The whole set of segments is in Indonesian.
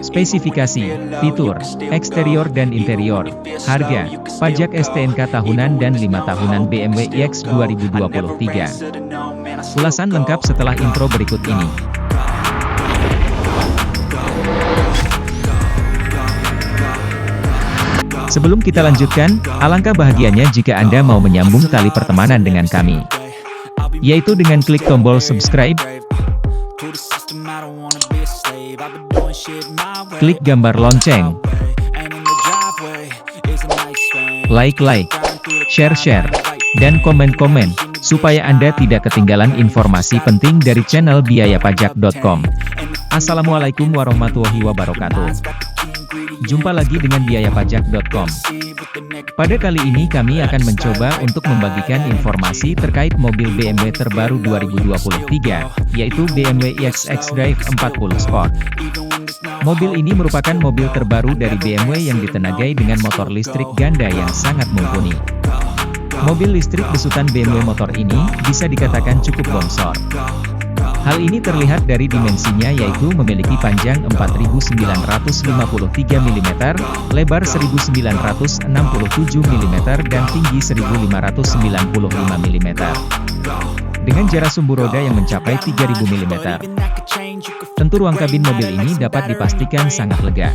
Spesifikasi, fitur, eksterior dan interior, harga, pajak STNK tahunan dan 5 tahunan BMW iX 2023. Ulasan lengkap setelah intro berikut ini. Sebelum kita lanjutkan, alangkah bahagianya jika Anda mau menyambung tali pertemanan dengan kami, yaitu dengan klik tombol subscribe, klik gambar lonceng, like, share, dan komen, supaya Anda tidak ketinggalan informasi penting dari channel biayapajak.com. Assalamualaikum warahmatullahi wabarakatuh. Jumpa lagi dengan biayapajak.com. Pada kali ini kami akan mencoba untuk membagikan informasi terkait mobil BMW terbaru 2023, yaitu BMW iX xDrive 40 Sport. Mobil ini merupakan mobil terbaru dari BMW yang ditenagai dengan motor listrik ganda yang sangat mumpuni. Mobil listrik besutan BMW motor ini bisa dikatakan cukup bongsor. Hal ini terlihat dari dimensinya, yaitu memiliki panjang 4.953 mm, lebar 1.967 mm, dan tinggi 1.595 mm. Dengan jarak sumbu roda yang mencapai 3.000 mm. Tentu ruang kabin mobil ini dapat dipastikan sangat lega.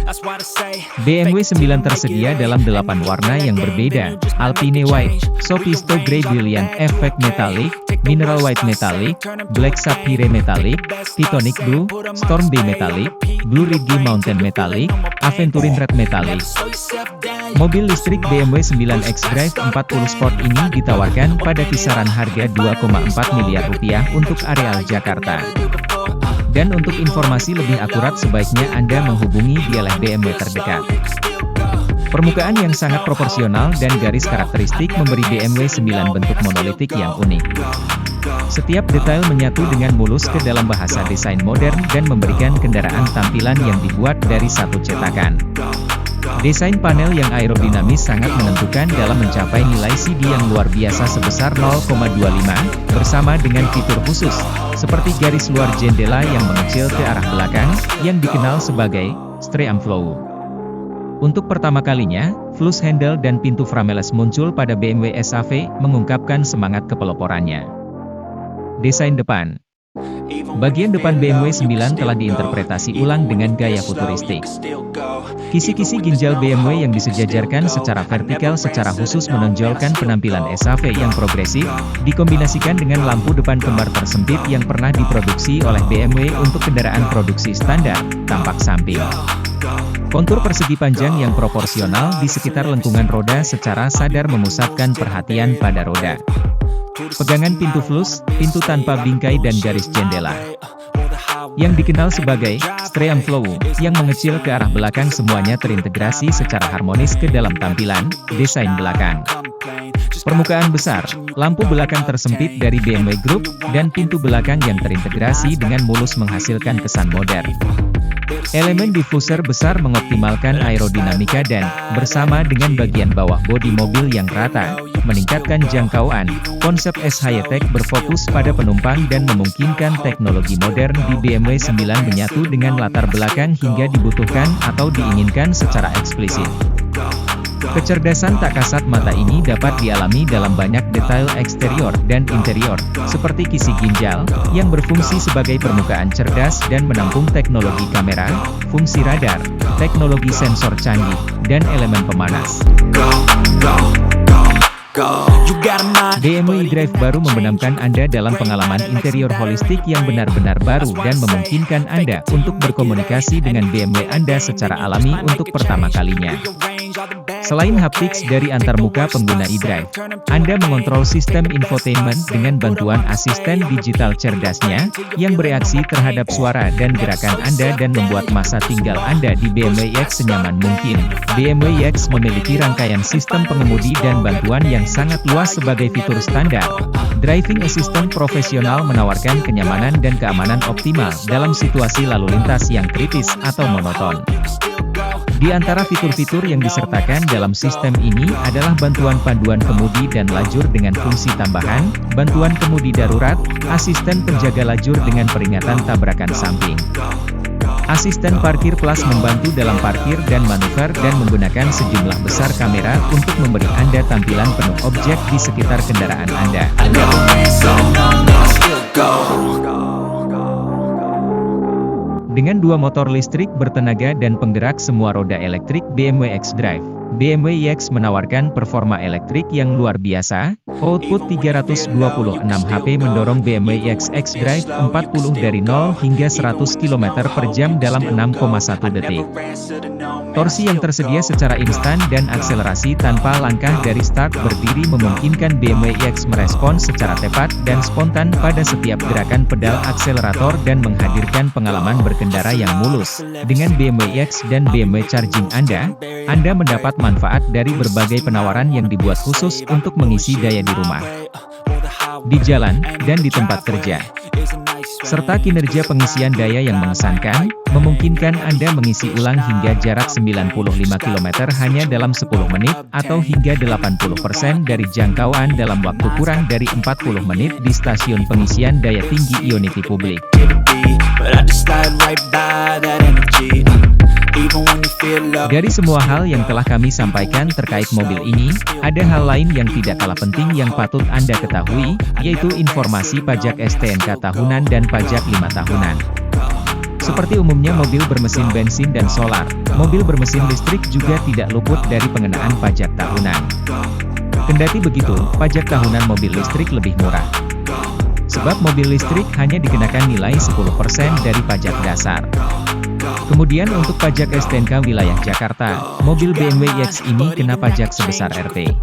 BMW 9 tersedia dalam 8 warna yang berbeda: Alpine White, Sophisto Grey Brilliant Effect Metallic, Mineral White Metallic, Black Sapphire Metallic, Titanic Blue, Storm Bay Metallic, Blue Ridge Mountain Metallic, Aventurine Red Metallic. Mobil listrik BMW 9 xDrive 40 Sport ini ditawarkan pada kisaran harga 2,4 miliar rupiah untuk areal Jakarta. Dan untuk informasi lebih akurat sebaiknya Anda menghubungi dialer BMW terdekat. Permukaan yang sangat proporsional dan garis karakteristik memberi BMW 9 bentuk monolitik yang unik. Setiap detail menyatu dengan mulus ke dalam bahasa desain modern dan memberikan kendaraan tampilan yang dibuat dari satu cetakan. Desain panel yang aerodinamis sangat menentukan dalam mencapai nilai CD yang luar biasa sebesar 0,25, bersama dengan fitur khusus, seperti garis luar jendela yang mengecil ke arah belakang, yang dikenal sebagai Stream Flow. Untuk pertama kalinya, flush handle dan pintu frameless muncul pada BMW SAV, mengungkapkan semangat kepeloporannya. Desain depan. Bagian depan BMW 9 telah diinterpretasi ulang dengan gaya futuristik. Kisi-kisi ginjal BMW yang disejajarkan secara vertikal secara khusus menonjolkan penampilan SAV yang progresif, dikombinasikan dengan lampu depan kembar tersempit yang pernah diproduksi oleh BMW untuk kendaraan produksi standar, tampak samping. Kontur persegi panjang yang proporsional di sekitar lengkungan roda secara sadar memusatkan perhatian pada roda. Pegangan pintu flush, pintu tanpa bingkai dan garis jendela, yang dikenal sebagai Stream Flow, yang mengecil ke arah belakang, semuanya terintegrasi secara harmonis ke dalam tampilan, desain belakang. Permukaan besar, lampu belakang tersempit dari BMW Group, dan pintu belakang yang terintegrasi dengan mulus menghasilkan kesan modern. Elemen diffuser besar mengoptimalkan aerodinamika dan, bersama dengan bagian bawah bodi mobil yang rata, meningkatkan jangkauan. Konsep S High-Tech berfokus pada penumpang dan memungkinkan teknologi modern di BMW 9 menyatu dengan latar belakang hingga dibutuhkan atau diinginkan secara eksplisit. Kecerdasan tak kasat mata ini dapat dialami dalam banyak detail eksterior dan interior, seperti kisi ginjal, yang berfungsi sebagai permukaan cerdas dan menampung teknologi kamera, fungsi radar, teknologi sensor canggih, dan elemen pemanas. BMW iDrive baru membenamkan Anda dalam pengalaman interior holistik yang benar-benar baru dan memungkinkan Anda untuk berkomunikasi dengan BMW Anda secara alami untuk pertama kalinya. Selain haptics dari antarmuka pengguna iDrive, Anda mengontrol sistem infotainment dengan bantuan asisten digital cerdasnya, yang bereaksi terhadap suara dan gerakan Anda dan membuat masa tinggal Anda di BMW iX senyaman mungkin. BMW iX memiliki rangkaian sistem pengemudi dan bantuan yang sangat luas sebagai fitur standar. Driving Assistant profesional menawarkan kenyamanan dan keamanan optimal dalam situasi lalu lintas yang kritis atau monoton. Di antara fitur-fitur yang disertakan dalam sistem ini adalah bantuan panduan kemudi dan lajur dengan fungsi tambahan, bantuan kemudi darurat, asisten penjaga lajur dengan peringatan tabrakan samping. Asisten Parkir Plus membantu dalam parkir dan manuver dan menggunakan sejumlah besar kamera untuk memberi Anda tampilan penuh objek di sekitar kendaraan Anda. Dengan dua motor listrik bertenaga dan penggerak semua roda elektrik BMW X-Drive, BMW iX menawarkan performa elektrik yang luar biasa. Output 326 HP mendorong BMW iX X-Drive 40 dari 0 hingga 100 km per jam dalam 6,1 detik. Torsi yang tersedia secara instan dan akselerasi tanpa langkah dari start berdiri memungkinkan BMW iX merespon secara tepat dan spontan pada setiap gerakan pedal akselerator dan menghadirkan pengalaman berkendara yang mulus. Dengan BMW iX dan BMW Charging Anda mendapat manfaat dari berbagai penawaran yang dibuat khusus untuk mengisi daya di rumah, di jalan, dan di tempat kerja. Serta kinerja pengisian daya yang mengesankan, memungkinkan Anda mengisi ulang hingga jarak 95 km hanya dalam 10 menit, atau hingga 80% dari jangkauan dalam waktu kurang dari 40 menit di stasiun pengisian daya tinggi Ionity Public. Dari semua hal yang telah kami sampaikan terkait mobil ini, ada hal lain yang tidak kalah penting yang patut Anda ketahui, yaitu informasi pajak STNK tahunan dan pajak 5 tahunan. Seperti umumnya mobil bermesin bensin dan solar, mobil bermesin listrik juga tidak luput dari pengenaan pajak tahunan. Kendati begitu, pajak tahunan mobil listrik lebih murah. Sebab mobil listrik hanya dikenakan nilai 10% dari pajak dasar. Kemudian untuk pajak STNK wilayah Jakarta, mobil BMW iX ini kena pajak sebesar Rp.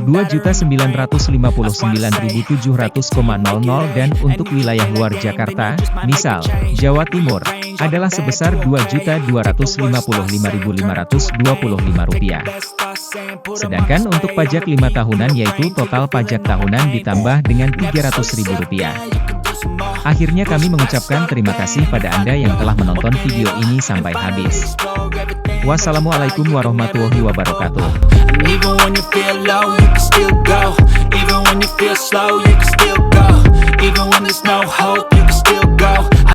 2.959.700,00 dan untuk wilayah luar Jakarta, misal, Jawa Timur, adalah sebesar Rp2.255.525. Sedangkan untuk pajak 5 tahunan yaitu total pajak tahunan ditambah dengan Rp300.000. Akhirnya kami mengucapkan terima kasih pada Anda yang telah menonton video ini sampai habis. Wassalamualaikum warahmatullahi wabarakatuh.